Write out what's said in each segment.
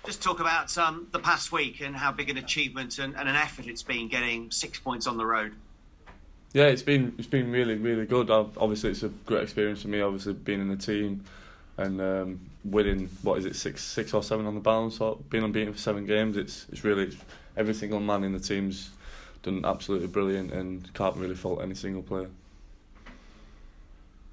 Just talk about the past week and how big an achievement and an effort it's been getting 6 points on the road. Yeah, it's been really good. Obviously, it's a great experience for me. Obviously, being in the team and winning six or seven on the bounce, or being unbeaten for 7 games. It's really every single man in the team's done absolutely brilliant and can't really fault any single player.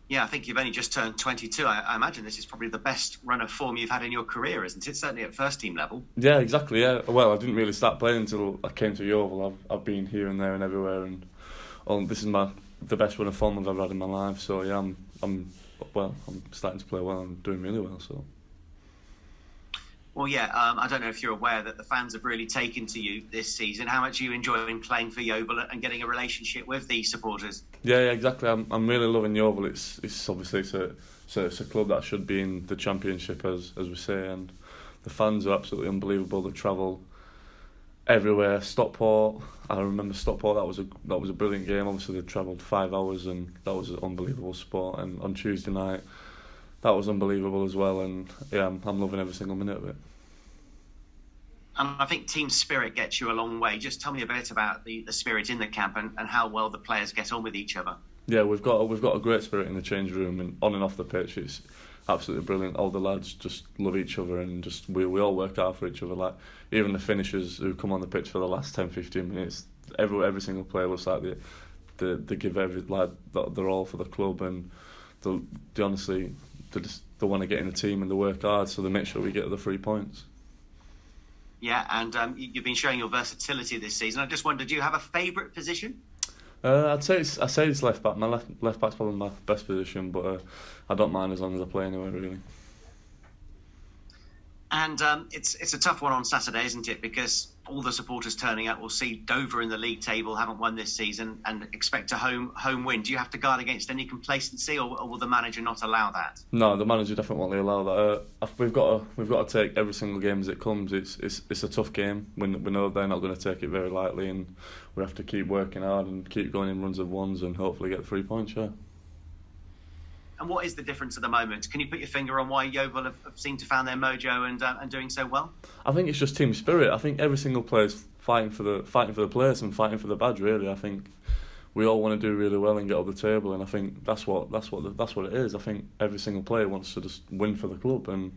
Yeah, I think you've only just turned 22. I imagine this is probably the best run of form you've had in your career, isn't it? Certainly at first team level. Yeah, exactly. Yeah. Well, I didn't really start playing until I came to Yeovil. I've been here and there and everywhere, and this is the best run of form I've ever had in my life. So yeah, I'm starting to play well. I'm doing really well. So. Well, yeah, I don't know if you're aware that the fans have really taken to you this season. How much are you enjoying playing for Yeovil and getting a relationship with the supporters? Yeah, exactly. I'm really loving Yeovil. It's obviously it's a club that should be in the Championship, as we say, and the fans are absolutely unbelievable. They travel everywhere. Stockport, I remember Stockport. That was a brilliant game. Obviously, they travelled 5 hours, and that was an unbelievable sport. And on Tuesday night, that was unbelievable as well, and yeah, I'm loving every single minute of it. And I think team spirit gets you a long way. Just tell me a bit about the spirit in the camp and how well the players get on with each other. Yeah, we've got a great spirit in the change room, and on and off the pitch, it's absolutely brilliant. All the lads just love each other, and just we all work hard for each other. Like even the finishers who come on the pitch for the last 10-15 minutes, every single player looks like they give they're all for the club, and they honestly. They want to get in the team and they work hard, so they make sure we get the 3 points. Yeah, and you've been showing your versatility this season. I just wondered, do you have a favourite position? I'd say it's left back. My left back's probably my best position, but I don't mind as long as I play anywhere really. And it's a tough one on Saturday, isn't it? Because all the supporters turning up will see Dover in the league table, haven't won this season, and expect a home win. Do you have to guard against any complacency, or will the manager not allow that? No, the manager definitely won't allow that. We've got to take every single game as it comes. It's a tough game. We know they're not going to take it very lightly, and we have to keep working hard and keep going in runs of ones and hopefully get 3 points. Yeah. And what is the difference at the moment? Can you put your finger on why Yeovil have seemed to found their mojo and doing so well? I think it's just team spirit. I think every single player's fighting for the place and fighting for the badge. Really, I think we all want to do really well and get up the table, and I think that's what it is. I think every single player wants to just win for the club, and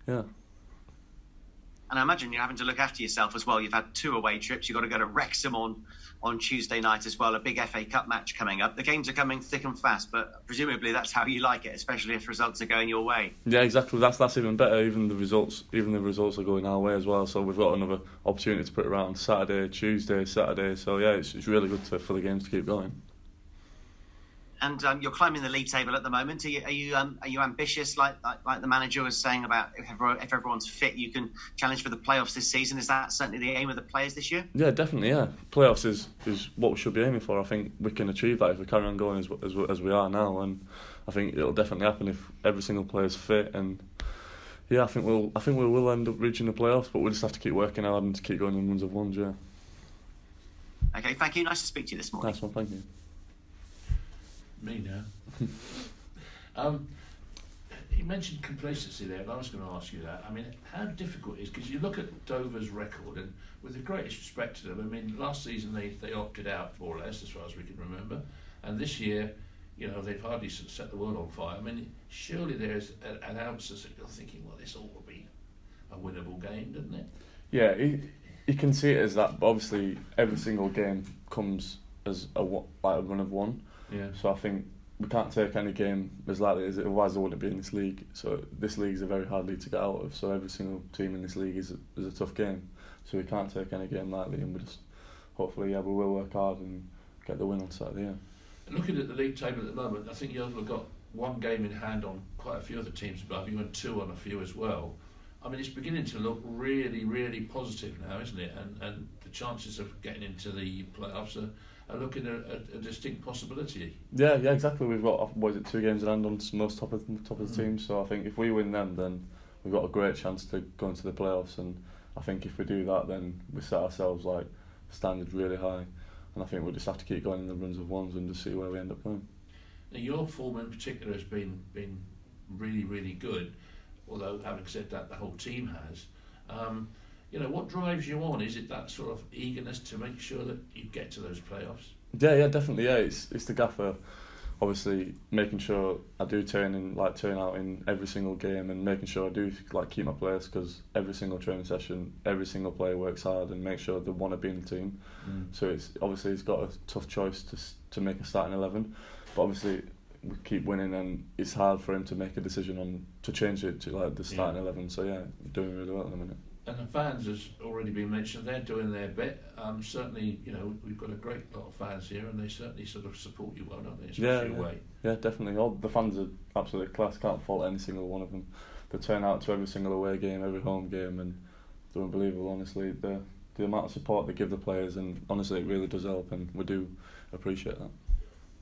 yeah. And I imagine you're having to look after yourself as well. You've had 2 away trips. You've got to go to Wrexham on Tuesday night as well, a big FA Cup match coming up. The games are coming thick and fast, but presumably that's how you like it, especially if results are going your way. Yeah, exactly. That's even better. Even the results are going our way as well. So we've got another opportunity to put it around Saturday, Tuesday, Saturday. So yeah, it's really good for the games to keep going. And you're climbing the league table at the moment. Are you ambitious, like the manager was saying about if everyone's fit, you can challenge for the playoffs this season? Is that certainly the aim of the players this year? Yeah, definitely. Yeah, playoffs is what we should be aiming for. I think we can achieve that if we carry on going as we are now, and I think it'll definitely happen if every single player's fit. And yeah, I think we will end up reaching the playoffs, but we'll just have to keep working hard and to keep going in runs of ones. Yeah. Okay, thank you. Nice to speak to you this morning. Nice one, thank you. Me now. You mentioned complacency there, and I was going to ask you that. I mean, how difficult it is, because you look at Dover's record, and with the greatest respect to them, I mean, last season they opted out, more or less, as far as we can remember, and this year, they've hardly set the world on fire. I mean, surely there's an ounce of you're thinking, well, this ought to be a winnable game, doesn't it? Yeah, you can see it as that, but obviously every single game comes as a run of one. Yeah. So I think we can't take any game as lightly as it, otherwise they wouldn't be in this league. So this league is a very hard league to get out of. So every single team in this league is a tough game. So we can't take any game lightly, and we just hopefully we will work hard and get the win on Saturday. Yeah. And looking at the league table at the moment, I think Yeovil have got 1 game in hand on quite a few other teams above you, and 2 on a few as well. I mean, it's beginning to look really, really positive now, isn't it? And the chances of getting into the playoffs are looking at a distinct possibility. Yeah, exactly. We've got 2 games in hand on most top of the team. So I think if we win them, then we've got a great chance to go into the playoffs. And I think if we do that, then we set ourselves standards really high. And I think we'll just have to keep going in the runs of ones and just see where we end up going. Now, your form in particular has been really, really good. Although, having said that, the whole team has. You know, what drives you on? Is it that sort of eagerness to make sure that you get to those playoffs? Yeah, definitely. Yeah, it's the gaffer. Obviously, making sure I do turn out in every single game, and making sure I do keep my place, because every single training session, every single player works hard and make sure they want to be in the team. So he's got a tough choice to make a starting 11, but obviously we keep winning, and it's hard for him to make a decision on to change it to the starting 11. So yeah, doing really well at the minute. And the fans, has already been mentioned, they're doing their bit. Certainly, you know, we've got a great lot of fans here, and they certainly sort of support you well, don't they? Especially away. Yeah, definitely. All the fans are absolutely class. Can't fault any single one of them. They turn out to every single away game, every home game, and they're unbelievable. Honestly, the amount of support they give the players, and honestly, it really does help, and we do appreciate that.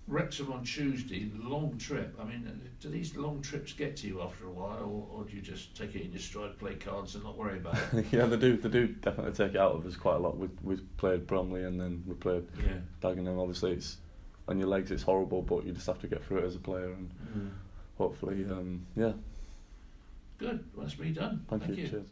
Wrexham on Tuesday, long trip. I mean, do these long trips get to you after a while, or do you just take it in your stride, play cards, and not worry about it? Yeah, they do definitely take it out of us quite a lot. We played Bromley, and then we played Dagenham. Obviously, it's on your legs, it's horrible, but you just have to get through it as a player, and hopefully, Good. Well, that's me done. Thank you. Cheers.